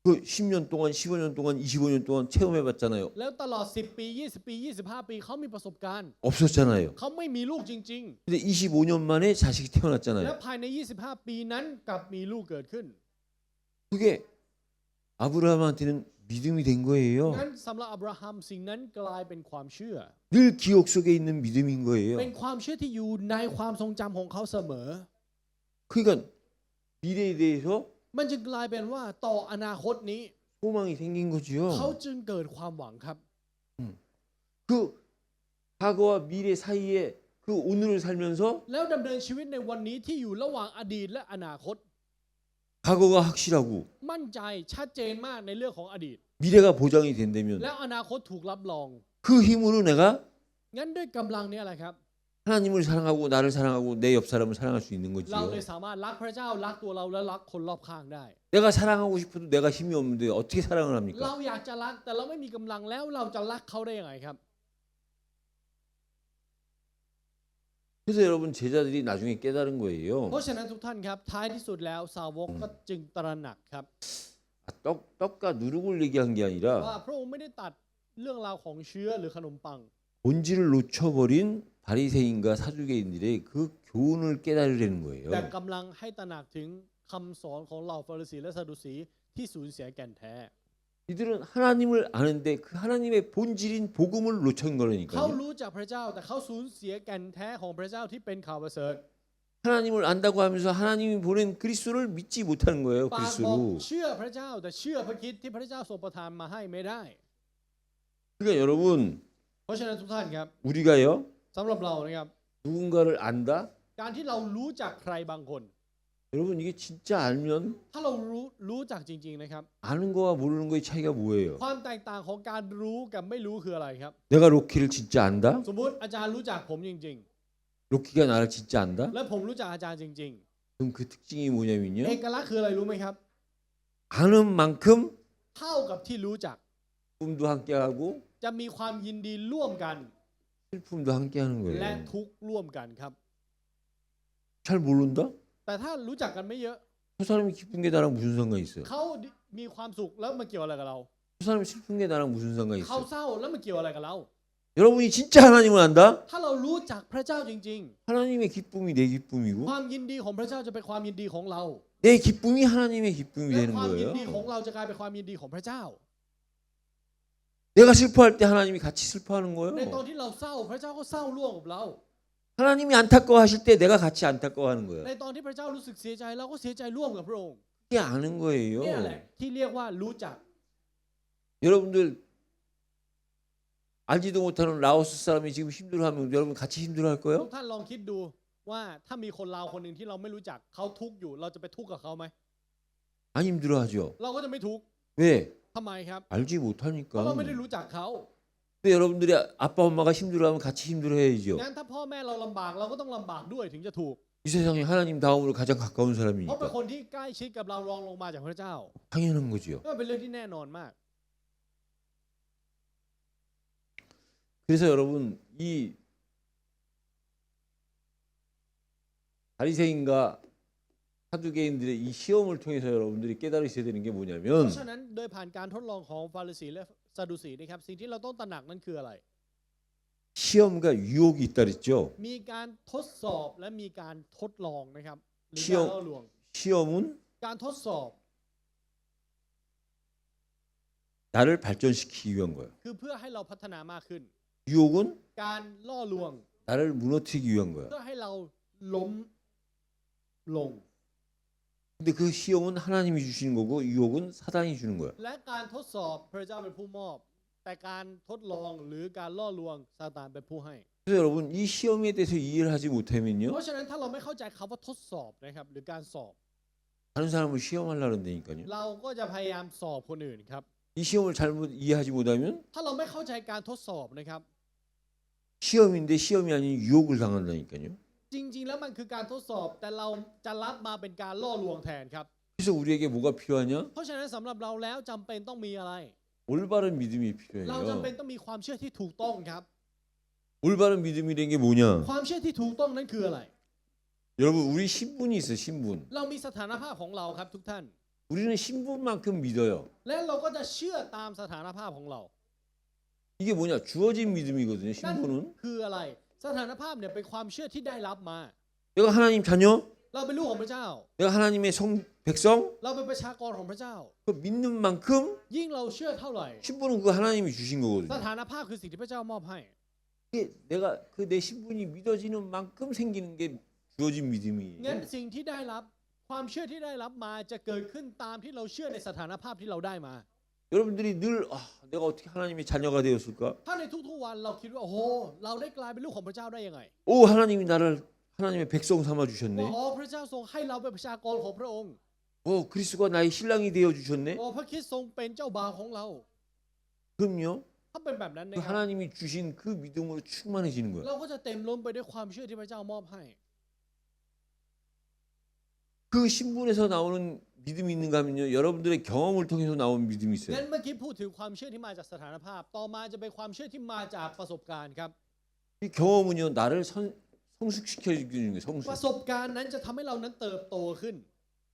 그 10년 동안, 15년 동안, 25년 동안 체험해봤잖아요. แล้วตลอด10 ปี 20 ปี 25 ปีเขามีประสบการณ์ 없었잖아요. เขาไม่มีลูกจริง 근데 25년 만에 자식이 ๆ และ 태어났잖아요. ภายใน 25 ปีนั้นกลับมีลูกเกิดขึ้น 그게 아브라함한테는 믿음이 된 거예요. งั้นสำหรับอับราฮัมสิ่งนั้นกลายเป็นความเชื่อ 늘 기억 속에 있는 믿음인 거예요. เป็นความเชื่อที่อยู่ในความทรงจำของเขาเสมอ 그러니까 미래에 대해서 มันจึงกลายเป็นว่าต่ออนาคตนี้ 소망이 생긴 เขา 거죠. จึงเกิดความหวังครับ 그 과거와 미래 사이에 그 오늘을 살면서 แล้วดำเนินชีวิตในวันนี้ที่อยู่ระหว่างอดีตและอนาคต 과거가 확실하고 มั่นใจชัดเจนมากในเรื่องของอดีต 미래가 보장이 된다면 แล้วอนาคตถูกรับรอง 그 힘으로 내가 งั้นด้วยกำลังนี้อะไรครับ 하나님을 사랑하고 나를 사랑하고 내 옆 사람을 사랑할 수 있는 เราเลย 거지요. สามารถรักพระเจ้ารักตัวเราและรักคนรอบข้างได้ 내가 사랑하고 싶어도 내가 힘이 없는데 어떻게 사랑을 เรา 합니까? อยากจะรักแต่เราไม่มีกำลังแล้วเราจะรักเขาได้ยังไงครับ 그래서 여러분 제자들이 나중에 깨달은 เพ 거예요. ราะฉะนั้นทุกท่านครับท้ายที่สุดแล้วสาวกก็จึงตระหนักครับ 떡과 누룩을 얘기한 게 ว่า 아니라 พระองค์ไม่ได้ตัดเรื่องราวของเชื้อหรือขนมปัง 본질을 놓쳐버린 바리새인과 사두개인들의 그 교훈을 깨달으려는 แต่ 거예요. กำลังให้ตระหนักถึงคำสอนของเหล่าฟาริสีและซาดูสีที่สูญเสียแก่นแท้ 이들은 하나님을 아는데 그 하나님의 본질인 복음을 놓친 เขา 거라니까요. รู้จักพระเจ้าแต่เขาสูญเสียแก่นแท้ของพระเจ้าที่เป็นข่าวประเสริฐ 하나님을 안다고 하면서 하나님이 보낸 그리스도를 믿지 못하는 거예요. ปากบอก 그리스도로. เชื่อพระเจ้าแต่เชื่อพระคิดที่พระเจ้าทรงประทานมาให้ไม่ได้ 그러니까 여러분 เพราะฉะนั้นทุกท่านครับ 우리가요 สำหรับเรานะครับ 누군가를 안다? การที่เรารู้จักใครบางคน 여러분 이게 진짜 알면 ถ้าเรารู้จักจริงๆนะครับ 아는 거와 모르는 거의 차이가 뭐예요? ความแตกต่างของการรู้กับไม่รู้คืออะไรครับ 내가 로키를 진짜 안다? สมมุติอาจารย์รู้จักผมจริง 로키가 나를 진짜 안다? ๆ และผมรู้จักอาจารย์จริง 그럼 그 특징이 ๆ 뭐냐면요. เอกลักษณ์คืออะไรรู้ไหมครับ 아는 만큼 เท่ากับที่รู้จัก 꿈도 함께하고 จะมีความยินดีร่วมกัน 슬픔도 함께하는 และ 거예요. ทุกข์ร่วมกันครับ 잘 모른다? แต่ถ้ารู้จักกันไม่เยอะ 저 사람이 기쁜 게 나랑 무슨 상관이 있어요? เขามีความสุขแล้วมันเกี่ยวอะไรกับเรา 저 사람이 슬픈 게 나랑 무슨 상관이 เขา 있어요? เศร้าแล้วมันเกี่ยวอะไรกับเรา 여러분이 진짜 하나님을 안다? ถ้าเรารู้จักพระเจ้าจริง 하나님의 기쁨이 내 기쁨이고 ๆ ความยินดีของพระเจ้าจะเป็นความยินดีของเรา 내 기쁨이 하나님의 기쁨이 และ 되는 ความยินดีของ 거예요. เราจะกลายเป็นความยินดีของพระเจ้า 내가 슬퍼할 때 하나님이 같이 슬퍼하는 ในตอน 거예요. ที่เราเศร้าพระเจ้าก็เศร้าร่วมกับเรา 하나님이 안타까워하실 때 내가 같이 안타까워하는 ใน 거예요. ตอนที่พระเจ้ารู้สึกเสียใจเราก็เสียใจร่วมกับพระองค์ 그게 아는 เนี่ยแหละ 거예요. ที่เรียกว่ารู้จัก 여러분들 알지도 못하는 라오스 사람이 지금 힘들어하면 여러분 같이 힘들어할 ทุก 거예요? ท่านลองคิดดูว่าถ้ามีคนลาวคนหนึ่งที่เราไม่รู้จักเขาทุกข์อยู่เราจะไปทุกข์กับเขาไหม 안 힘들어하죠. เราก็จะไม่ทุกข์ 왜? ทำไมครับ 알지 เพราะเราไม่ได้ 못하니까. รู้จักเขา 근데 여러분들이 아빠 엄마가 힘들어하면 같이 힘들어해야죠. งั้นถ้าพ่อแม่เราลำบากเราก็ต้องลำบากด้วยถึงจะถูก 이 세상에 하나님 다음으로 가장 가까운 เพราะเป็น 사람이니까 คนที่ใกล้ชิดกับเรารองลงมาจากพระเจ้า 당연한 거죠. ก็เป็นเรื่องที่แน่นอนมาก 그래서 여러분 이 바리새인과 사두개인들의 이 시험을 통해서 여러분들이 깨달으셔야 되는 게 เพ 뭐냐면 ราะฉะนั้นโดยผ่านการทดลองของฟาริสีและซาดูสีนะครับสิ่งที่เราต้องตระหนักนั้นคืออะไร 시험과 유혹이 있다 그랬죠. มีการทดสอบและมีการทดลองนะครับหรือ เชี่ กา ยว รล่อลวง 시험은 การทดสอบ 나를 발전시키기 위한 거예요. คือเพื่อให้เราพัฒนามากขึ้น 유혹은 การล่อลวง 나를 무너뜨리기 위한 거예요. เพื่อให้เราล้มลง 근데 그 시험은 하나님이 주시는 거고 유혹은 사단이 주는 거예요. และการทดสอบพระเจ้าเป็นผู้มอบ แต่การทดลองหรือการล่อลวงซาตานเป็นผู้ให้ 그래서 여러분 이 시험에 대해서 이해를 하지 เพ 못하면요 ราะฉะนั้นถ้าเราไม่เข้าใจคำว่าทดสอบนะครับหรือการสอบ 다른 사람을 시험하려고 한다니까요. เราก็จะพยายามสอบคนอื่นครับ 이 시험을 잘못 이해하지 못하면 ถ้าเราไม่เข้าใจการทดสอบนะครับ 시험인데 시험이 아닌 유혹을 당한다니까요. จริงๆแล้วมันคือการทดสอบแต่เราจะรับมาเป็นการล่อลวงแทนครับ 그래서 우리에게 뭐가 필요하냐? เพราะฉะนั้นสำหรับเราแล้วจำเป็นต้องมีอะไร 올바른 믿음이 เราจำเป็น 필요해요. ต้องมีความเชื่อที่ถูกต้องครับ 올바른 믿음이라는 게 뭐냐? ความเชื่อที่ถูกต้องนั้นคืออะไร 여러분 우리 신분이 있어요. 신분. เรามีสถานภาพของเราครับทุกท่าน 우리는 신분만큼 믿어요. และเราก็จะเชื่อตามสถานภาพของเรา 이게 뭐냐? 주어진 믿음이거든요. นั่น 신분은. คืออะไร สถานภาพเนี่ยเป็นความเชื่อที่ได้รับมา 내가 하나님 자녀? เราเป็นลูกของพระเจ้า 내가 하나님의 백성? เราเป็นประชากรของพระเจ้า 그 믿는 만큼 ยิ่งเราเชื่อเท่าไหร่ 신분은 그 하나님이 주신 ส 거거든요. ถานภาพคือสิ่งที่พระเจ้ามอบให้ 이게 내가 그 내 신분이 믿어지는 만큼 생기는 게 주어진 งั้น 믿음이에요. สิ่งที่ได้รับความเชื่อที่ได้รับมาจะเกิดขึ้นตามที่เราเชื่อในสถานภาพที่เราได้มา 여러분들이 늘 내가 어떻게 하나님의 자녀가 되었을까? ถ้าในทุกๆวันเราคิดว่าโอ้โหเราได้กลายเป็นลูกของพระเจ้าได้ยังไง 오 하나님이 나를 하나님의 백성 삼아 ว่า 주셨네. อ๋อพระเจ้าทรงให้เราเป็นประชากรของพระองค์ 오 그리스도가 나의 신랑이 되어 주셨네. โอ้พระคริสต์ทรงเป็นเจ้าบ่าวของเรา 그럼요. ถ้าเป็นแบบนั้น 그 นะครับ 하나님이 주신 그 믿음으로 충만해지는 거야. เราก็จะเต็มล้นไปด้วยความเชื่อที่พระเจ้ามอบให้ 그 신분에서 나오는 믿음이 있는가 하면요. 여러분들의 경험을 통해서 나온 믿음이 งั้ 있어요. นเมื่อกี้พูดถึงความเชื่อที่มาจากสถานภาพ ต่อมาจะเป็นความเชื่อที่มาจากประสบการณ์ครับ 이 경험은요. 나를 성숙시켜 주는 거예요. ประสบการณ์นั้นจะทำให้เรานั้นเติบโตขึ้น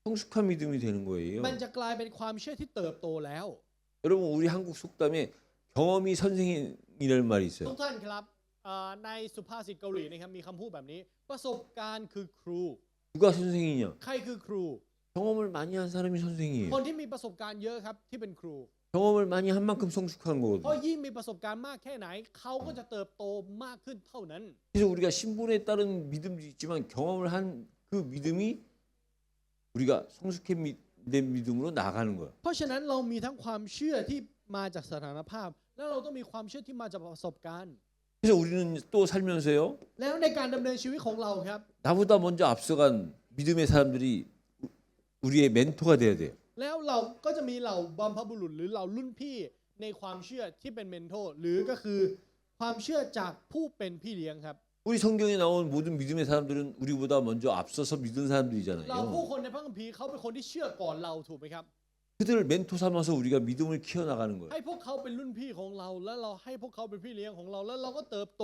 성숙한 믿음이 되는 거예요. มันจะกลายเป็นความเชื่อที่เติบโตแล้ว 여러분 우리 한국 속담에 경험이 선생이라는 말이 ทุ 있어요. กท่านครับในสุภาษิตเกาหลีนะครับมีคำพูดแบบนี้ ประสบการณ์คือครู 누가 선생이냐? ใครคือครู 경험을 많이 한 사람이 선생이에요. คนที่มีประสบการณ์เยอะครับที่เป็นครู 경험을 많이 한 만큼 성숙한 เพราะ 거거든요. ยิ่งมีประสบการณ์มากแค่ไหน เขาก็จะเติบโตมากขึ้นเท่านั้น 그래서 우리가 신분에 따른 믿음도 있지만 경험을 한 그 믿음이 우리가 성숙된 믿음으로 나가는 거야. เพราะฉะนั้นเรามีทั้งความเชื่อที่มาจากสถานภาพ แล้วเราต้องมีความเชื่อที่มาจากประสบการณ์ 그래서 우리는 또 살면서요. แล้วในการดำเนินชีวิตของเราครับ 나보다 먼저 앞서간 믿음의 사람들이 우리의 멘토가 돼야 돼요. แล้วเราก็จะมีเหล่าบัมพบุรุษหรือเหล่ารุ่นพี่ในความเชื่อที่เป็นเมนโทรหรือก็คือความเชื่อจากผู้เป็นพี่เลี้ยงครับ 우리 성경에 나온 모든 믿음의 사람들은 우리보다 먼저 앞서서 믿은 เรา 사람들이잖아요. ผู้คนในพระคัมภีร์เขาเป็นคนที่เชื่อก่อนเราถูกไหมครับ 그들을 멘토 삼아서 우리가 믿음을 키워나가는 거예요. ให้พวกเขาเป็นรุ่นพี่ของเรา แล้วเราให้พวกเขาเป็นพี่เลี้ยงของเรา แล้วเราก็เติบโต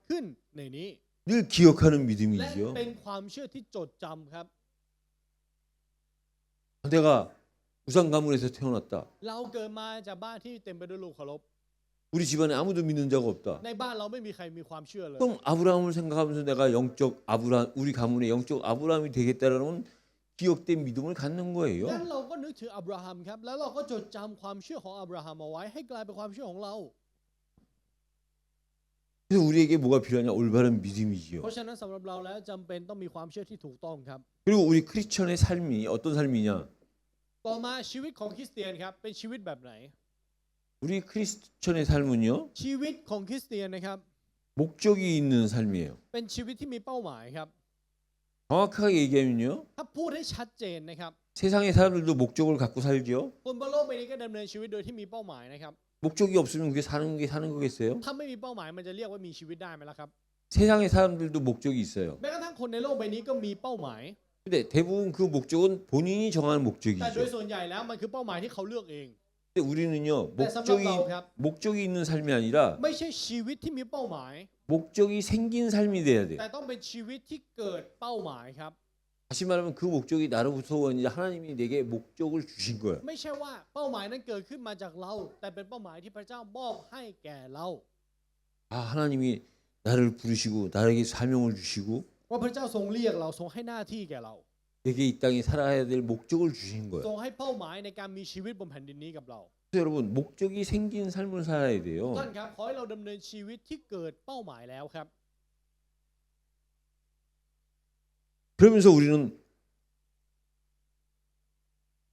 ขึ้นในนี้ 늘 기억하는 และ 믿음이죠. เป็นความเชื่อที่จดจำครับ 내가 우상 가문에서 태어났다. เราเกิดมาจากบ้านที่เต็มไปด้วยลูกเคารพ 우리 집안에 아무도 믿는 자가 없다. ในบ้านเราไม่มีใครมีความเชื่อเลย 그럼 아브라함을 생각하면서 내가 영적 아브라함, 우리 가문의 영적 아브라함이 되겠다라는 기억된 믿음을 갖는 งั้น 거예요. เราก็นึกถึงอับราฮัมครับ แล้วเราก็จดจำความเชื่อของอับราฮัมเอาไว้ให้กลายเป็นความเชื่อของเรา 그래서 우리에게 뭐가 필요하냐? 올바른 เพ 믿음이지요. ราะฉะนั้นสำหรับเราแล้วจำเป็นต้องมีความเชื่อที่ถูกต้องครับ 그리고 우리 크리스천의 삶이 어떤 삶이냐? ต่อมาชีวิตของคริสเตียนครับเป็นชีวิตแบบไหน 우리 크리스천의 삶은요. ชีวิตของคริสเตียนนะครับ 목적이 있는 삶이에요. เป็นชีวิตที่มีเป้าหมายครับ 정확하게 얘기하면요. ถ้าพูดให้ชัดเจนนะครับ 세상의 사람들도 목적을 갖고 살죠. คนบนโลกใบนี้ก็ดำเนินชีวิตโดยที่มีเป้าหมายนะครับ 목적이 없으면 그게 사는 거겠어요? ถ้าไม่มีเป้าหมายมันจะเรียกว่ามีชีวิตได้ไหมล่ะครับ 세상의 사람들도 목적이 있어요. แม้กระทั่งคนในโลกใบนี้ก็มีเป้าหมาย 근데 대부분 그 목적은 본인이 정하는 แต่โดย 목적이죠. ส่วนใหญ่แล้วมันคือเป้าหมายที่เขาเลือกเอง 근데 우리는요. แต่สำหรับเราครับ 목적이 있는 삶이 아니라 ไม่ใช่ชีวิตที่มีเป้าหมาย 목적이 생긴 삶이 돼야 돼요. แต่ต้องเป็นชีวิตที่เกิดเป้าหมายครับ 다시 말하면 그 목적이 나로부터 아니라 하나님이 내게 목적을 주신 거야. ไม่ใช่ว่าเป้าหมายนั้นเกิดขึ้นมาจากเรา แต่เป็นเป้าหมายที่พระเจ้ามอบให้แก่เรา 아 하나님이 나를 부르시고 나에게 사명을 주시고 ว่าพระเจ้าทรงเรียกเราทรงให้หน้าที่แก่เรา 내게 이 땅에 살아야 될 목적을 주신 ทร 거야. งให้เป้าหมายในการมีชีวิตบนแผ่นดินนี้กับเรา 그래서 여러분 목적이 생긴 삶을 살아야 돼요. ท่านครับขอให้เราดำเนินชีวิตที่เกิดเป้าหมายแล้วครับ 그러면서 우리는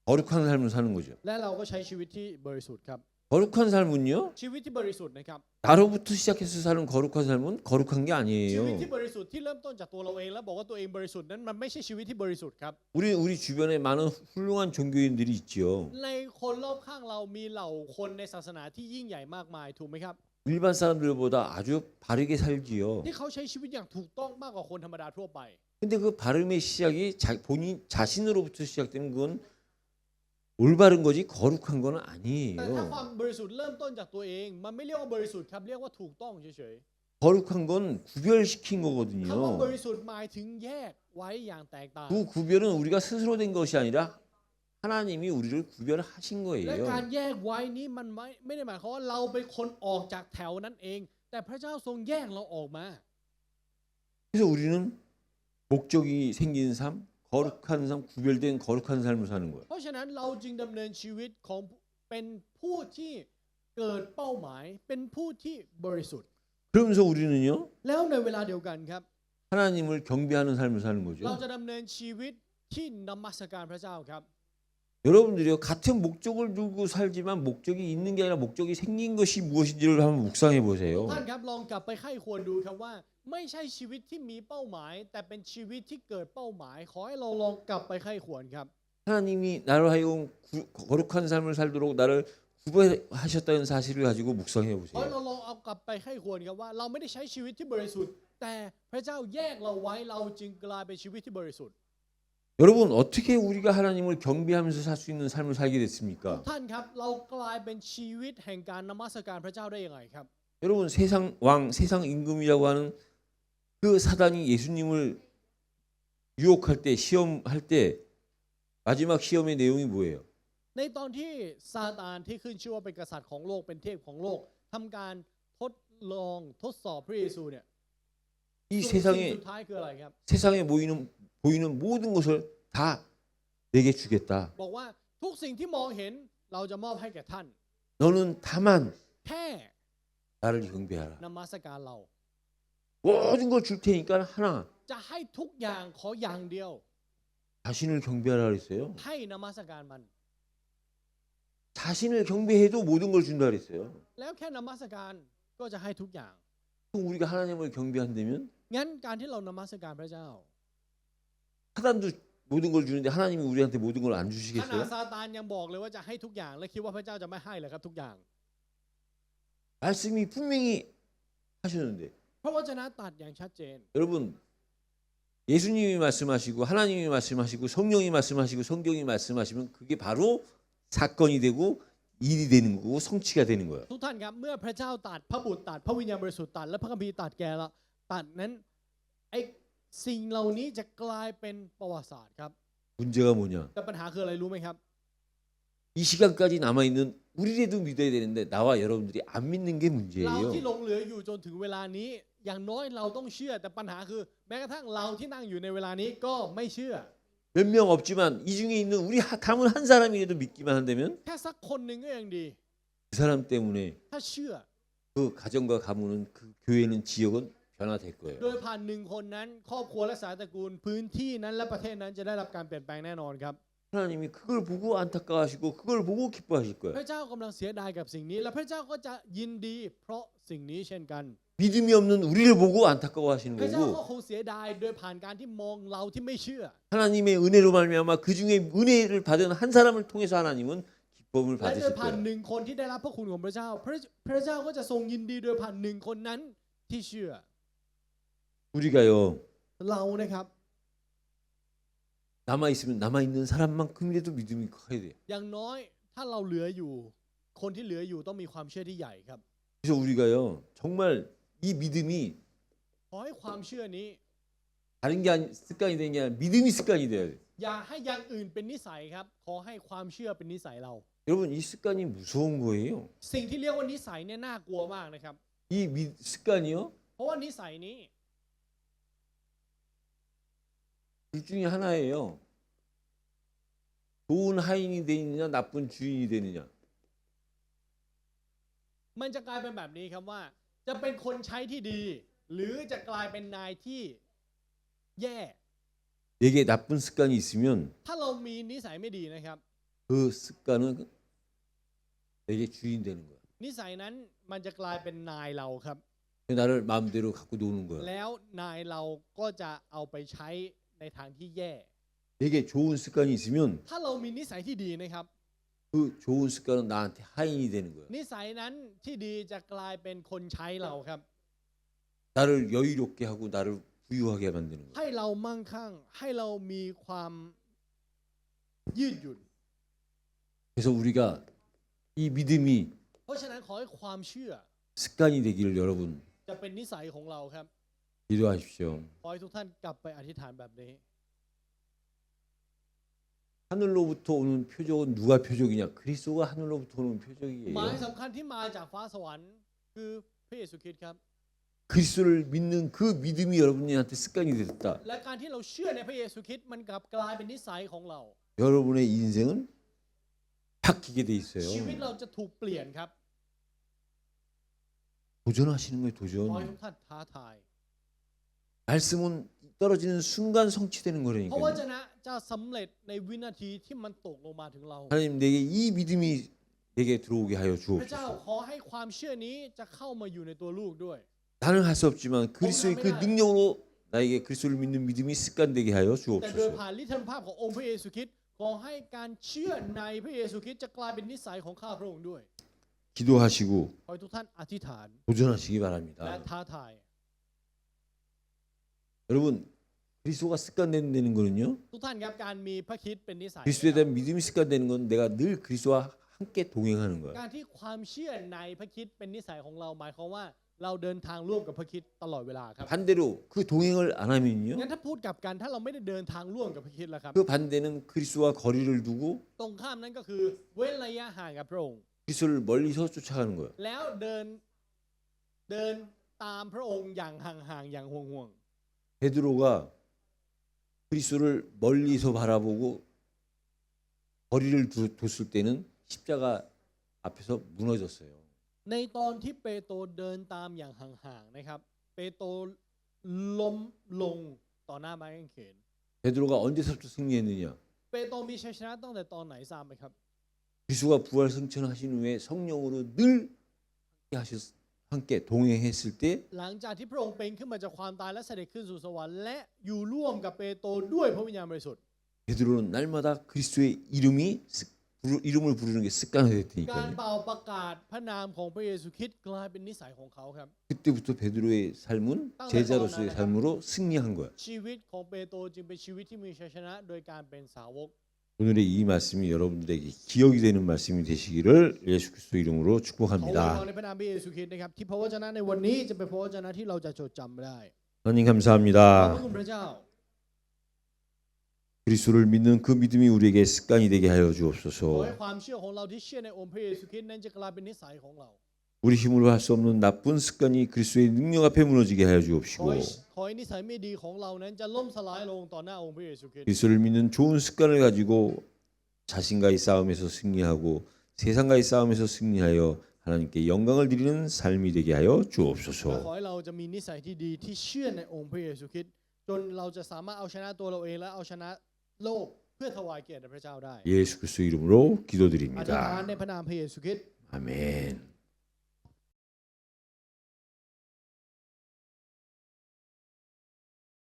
거룩한 삶을 사는 거죠. และเราก็ใช้ชีวิตที่บริสุทธิ์ครับ 거룩한 삶은요. ชีวิตที่บริสุทธิ์นะครับ 나로부터 시작해서 사는 거룩한 삶은 거룩한 게 ชีวิต 아니에요. ที่บริสุทธิ์ที่เริ่มต้นจากตัวเราเองแล้วบอกว่าตัวเองบริสุทธิ์นั้นมันไม่ใช่ชีวิตที่บริสุทธิ์ครับ 우리 주변에 많은 훌륭한 종교인들이 있지요. ในคนรอบข้างเรามีเหล่าคนในศาสนาที่ยิ่งใหญ่มากมายถูกไหมครับ 일반 사람들보다 아주 바르게 살지요. ที่เขาใช้ชีวิตอย่างถูกต้องมากกว่าคนธรรมดาทั่วไป 근데 그 바름의 시작이 본인 자신으로부터 시작되는 건 올바른 거지 거룩한 건 แต่ถ้าควา 아니에요. มบริสุทธิ์เริ่มต้นจากตัวเองมันไม่เรียกว่าบริสุทธิ์ครับเรียกว่าถูกต้องเฉย 거룩한 건 구별시킨 ๆคำว่าบ 거거든요. ริสุทธิ์หมายถึงแยกไว้อย่างแตกต่าง 그 구별은 우리가 스스로 된 것이 아니라 하나님이 우리를 구별하신 และการ 거예요. แยกไว้นี้มันไม่ได้หมายความว่าเราเป็นคนออกจากแถวนั้นเอง แต่พระเจ้าทรงแยกเราออกมา 그래서 우리는 목적이 생긴 삶, 거룩한 삶, 구별된 거룩한 삶을 사는 거예요. เพราะฉะนั้นเราจึงดำเนินชีวิตของเป็นผู้ที่เกิดเป้าหมายเป็นผู้ที่บริสุทธิ์ 그러면서 우리는요 แล้วในเวลาเดียวกันครับ 하나님을 경배하는 삶을 사는 เรา 거죠. จะดำเนินชีวิตที่นมัสการพระเจ้าครับ 여러분들이요 같은 목적을 두고 살지만 목적이 있는 게 아니라 목적이 생긴 것이 무엇인지를 한번 묵상해 보세요. ท่านครับลองกลับไปไข้ควรดูครับว่า ไม่ใช่ชีวิตที่มีเป้าหมาย แต่เป็นชีวิตที่เกิดเป้าหมาย ขอให้เราลองกลับไปไข้ควรครับ 하나님이 나를 하여금 거룩한 삶을 살도록 나를 구별하셨다는 사실을 가지고 묵상해 ขอให้ 보세요. เราลองเอากลับไปไข้ควรครับว่าเราไม่ได้ใช้ชีวิตที่บริสุทธิ์ แต่พระเจ้าแยกเราไว้เราจึงกลายเป็นชีวิตที่บริสุทธิ์ 여러분 어떻게 우리가 하나님을 경배하면서 살 수 있는 삶을 살게 됐습니까? ท่านครับเรากลายเป็นชีวิตแห่งการนมัสการพระเจ้าได้ยังไงครับ 여러분 세상 왕, 세상 임금이라고 하는 그 사단이 예수님을 유혹할 때 시험할 때 마지막 시험의 내용이 뭐예요? ในตอนที่ซาตานที่ขึ้นชื่อว่าเป็นกษัตริย์ของโลกเป็นเทพของโลกทำการทดลองทดสอบพระเยซูเนี่ย 이 สิ่ง 세상에 สุดท้ายคืออะไรครับ 세상에 보이는 모든 것을 다 내게 주겠다. บอกว่าทุกสิ่งที่มองเห็นเราจะมอบให้แก่ท่าน 너는 다만 แค่ 나를 경배하라. นมัสการเรา 모든 걸 줄 테니까 하나 จะให้ทุกอย่างขออย่างเดียว 자신을 경배하라 그랬어요. ให้นมัสการมัน 자신을 경배해도 모든 걸 준다 그랬어요. แล้วแค่นมัสการก็จะให้ทุกอย่าง 그럼 우리가 하나님을 경배한다면 งั้นการที่เรานมัสการพระเจ้า 사단도 모든 걸 주는데 하나님이 우리한테 모든 걸 안 ขณะ 주시겠어요? ซาตานยังบอกเลยว่าจะให้ทุกอย่าง และคิดว่าพระเจ้าจะไม่ให้เลยครับทุกอย่าง 말씀이 분명히 하셨는데 พระวจนะตรัสอย่างชัดเจน 여러분 예수님이 말씀하시고 하나님이 말씀하시고 성령이 말씀하시고 성경이 말씀하시면 그게 바로 사건이 되고 일이 되는 거고 성취가 되는 거예요. ทุกท่านครับเมื่อพระเจ้าตรัสพระบุตรตรัสพระวิญญาณบริสุทธิ์ตรัสและพระคัมภีร์ตรัสแก่ละตรัสนั้นไอ้สิ่งเหล่านี้จะกลายเป็นประวัติศาสตร์ครับ 문제가 뭐냐? แต่ปัญหาคืออะไรรู้ไหมครับ 이 시간까지 남아 있는 우리라도 믿어야 되는데 나와 여러분들이 안 믿는 게 เรา 문제예요. ที่หลงเหลืออยู่จนถึงเวลานี้ อย่างน้อยเราต้องเชื่อ แต่ปัญหาคือ แม้กระทั่งเราที่นั่งอยู่ในเวลานี้ก็ไม่เชื่อ 몇 명 없지만 이 중에 있는 우리 담은 한 사람이라도 믿기만 한다면 แค่สักคนหนึ่งก็ยังดี 그 사람 때문에 ถ้าเชื่อ 그 가정과 가문은 그 교회는 지역은 변화될 โด 거예요. ยผ่านหนึ่งคนนั้น ครอบครัวและสายตระกูลพื้นที่นั้นและประเทศนั้นจะได้รับการเปลี่ยนแปลงแน่นอนครับ 하나님이 그걸 보고 안타까워하시고 그걸 보고 기뻐하실 พระ 거예요. เจ้ากำลังเสียดายกับสิ่งนี้ และพระเจ้าก็จะยินดีเพราะสิ่งนี้เช่นกัน 믿음이 없는 우리를 보고 안타까워하시는 พระเจ้าก็ 거고 คงเสียดายโดยผ่านการที่มองเราที่ไม่เชื่อ 하나님의 은혜로 말미암아 그 중에 은혜를 받은 한 사람을 통해서 하나님은 기쁨을 และโดย 받으실 ผ่าน 거예요. หนึ่งคนที่ได้รับพระคุณของพระเจ้า พระเจ้าก็จะทรงยินดีโดยผ่านหนึ่งคนนั้นที่เชื่อ 우리가요 เรานะครับ 남아 있으면 남아 있는 사람만큼이라도 믿음이 커야 돼요. อย่างน้อยถ้าเราเหลืออยู่ คนที่เหลืออยู่ต้องมีความเชื่อที่ใหญ่ครับ 그래서 우리가요 정말 이 믿음이 ขอให้ความเชื่อนี้ 다른 게 습관이 되는 게 아니라 믿음이 습관이 돼야 돼요. อย่าให้อย่างอื่นเป็นนิสัยครับ ขอให้ความเชื่อเป็นนิสัยเรา 여러분 이 습관이 무서운 거예요. สิ่งที่เรียกว่านิสัยเนี่ยน่ากลัวมากนะครับ 이 습관이요 เพราะว่านิสัยนี้ 둘 중에 하나예요. 좋은 하인이 되느냐 나쁜 주인이 되느냐. มันจะกลายเป็นแบบนี้ครับว่า จะเป็นคนใช้ที่ดี หรือจะกลายเป็นนายที่แย่ 내게 나쁜 습관이 있으면 ถ้าเรามีนิสัยไม่ดีนะครับ 그 습관은 내게 주인 되는 거야. นิสัยนั้นมันจะกลายเป็นนายเราครับ 나를 마음대로 갖고 노는 거야. แล้วนายเราก็จะเอาไปใช้ในทางที่แย่ 내게 좋은 습관이 있으면 ถ้าเรามีนิสัยที่ดีนะครับ 그 좋은 습관은 나한테 하인이 되는 거야. นิสัยนั้นที่ดีจะกลายเป็นคนใช้เราครับ 나를 여유롭게 하고 나를 부유하게 만드는 거야. ให้เรามั่งคั่งให้เรามีความยืดหยุ่น 그래서 우리가 이 믿음이 เพราะฉะนั้นขอให้ความเชื่อ 습관이 되기를 여러분 จะเป็นนิสัยของเราครับ 기도하십시오. ขอให้ทุกท่านกลับไปอธิษฐานแบบนี้ 하늘로부터 오는 표적은 누가 표적이냐? 그리스도가 하늘로부터 오는 หมาย 표적이에요. สำคัญที่มาจากฟ้าสวรรค์คือพระเยซูคริสต์ครับ 그리스도를 믿는 그 믿음이 여러분한테 습관이 됐다. และการที่เราเชื่อในพระเยซูคริสต์มันกลับกลายเป็นนิสัยของเรา 여러분의 인생은 바뀌게 돼 ชีวิต 있어요. เราจะถูกเปลี่ยนครับ 도전하시는 거예요, ขอให้ 도전. ทุกท่านท้าทาย 말씀은 떨어지는 순간 성취되는 เพราะวจ 거라니까요. นะจะสำเร็จในวินาทีที่มันตกลงมาถึงเรา 하나님 내게 이 믿음이 내게 들어오게 하여 พระเจ้า 주옵소서. ขอให้ความเชื่อนี้จะเข้ามาอยู่ในตัวลูกด้วย 나는 할 수 없지만 그리스도의 그 능력으로 나에게 그리스도를 믿는 믿음이 습관되게 하여 แต่โดย 주옵소서. ผ่านฤทธานุภาพขององค์พระเยซูคริสต์ขอให้การเชื่อในพระเยซูคริสต์จะกลายเป็นนิสัยของข้าพระองค์ด้วย 기도하시고 ขอให้ทุกท่านอธิษฐาน 도전하시기 และ 바랍니다. ท้าทาย 여러분 그리스도가 습관되는 거는요. ทุกท่านครับการมีพระคริสต์เป็นนิสัย 그리스도에 대한 믿음이 습관되는 건 내가 늘 그리스도와 함께 동행하는 거야. การที่ความเชื่อในพระคริสต์เป็นนิสัยของเราหมายความว่าเราเดินทางร่วมกับพระคริสต์ตลอดเวลาครับ 반대로 그 동행을 안 하면요. งั้นถ้าพูดกลับกันถ้าเราไม่ได้เดินทางร่วมกับพระคริสต์แล้วครับ 그 반대는 그리스도와 거리를 두고 ตรงข้ามนั้นก็คือเว้นระยะห่างกับพระองค์ 그리스도를 멀리서 쫓아가는 거야. แล้วเดินตามพระองค์อย่างห่างๆอย่างห่วง 베드로가 그리스도를 멀리서 바라보고 거리를 뒀을 때는 십자가 앞에서 무너졌어요. ๆในตอนที่เปโตรเดินตามอย่างห่างๆนะครับเปโตรล้มลงต่อหน้าไม้กางเขน 베드로가 언제서부터 승리했느냐? เปโตรมีชัยชนะตั้งแต่ตอนไหนทราบไหมครับ 그리스도가 부활 승천하신 후에 성령으로 늘 함께 동행했을 때 หลังจากที่พระองค์เป็นขึ้นมาจากความตายและเสด็จขึ้นสู่สวรรค์และอยู่ร่วมกับเปโตรด้วยพระวิญญาณบริสุทธิ์ 베드로는 날마다 그리스도의 이름을 부르는 게 การ 습관화됐으니까요. เป่าประกาศพระนามของพระเยซูคริสต์กลายเป็นนิสัยของเขาครับ 그때부터 베드로의 삶은 제자로서의 삶으로 승리한 거야. ชีวิตของเปโตรจึงเป็นชีวิตที่มีชัยชนะโดยการเป็นสาวก 오늘의 이 말씀이 여러분들에게 기억이 되는 말씀이 되시기를 예수 그리스도 이름으로 ขอไว้พร 축복합니다. ในพระนามพระเยซูคริสต์นะครับที่พระวจนะในวันนี้จะเป็นพระวจนะที่เราจะจดจำได้ 하나님 ขอบ 감사합니다. คุณพระเจ้า 그리스도를 믿는 그 믿음이 우리에게 습관이 되게 하여 ขอให้ 주옵소서. ความเชื่อของเราที่เชื่อในองค์พระเยซูคริสต์นั้นจะกลายเป็นนิสัยของเรา 우리 힘으로 할 수 없는 나쁜 습관이 그리스도의 능력 앞에 무너지게 하여 ขอ 주옵시고 ให้นิสัยไม่ดีของเรานั้นจะล่มสลายลงต่อหน้าองค์พระเยซูคริสต์ 그리스도를 믿는 좋은 습관을 가지고 자신과의 싸움에서 승리하고 세상과의 싸움에서 승리하여 하나님께 영광을 드리는 삶이 되게 하여 และขอ 주옵소서. ให้เราจะมีนิสัยที่ดีที่เชื่อในองค์พระเยซูคริสต์จนเราจะสามารถเอาชนะตัวเราเองและเอาชนะโลกเพื่อถวายเกียรติแด่พระเจ้าได้ 예수 그리스도 이름으로 อธิษฐาน 기도드립니다. ในพระนามพระเยซูคริสต์ 아멘.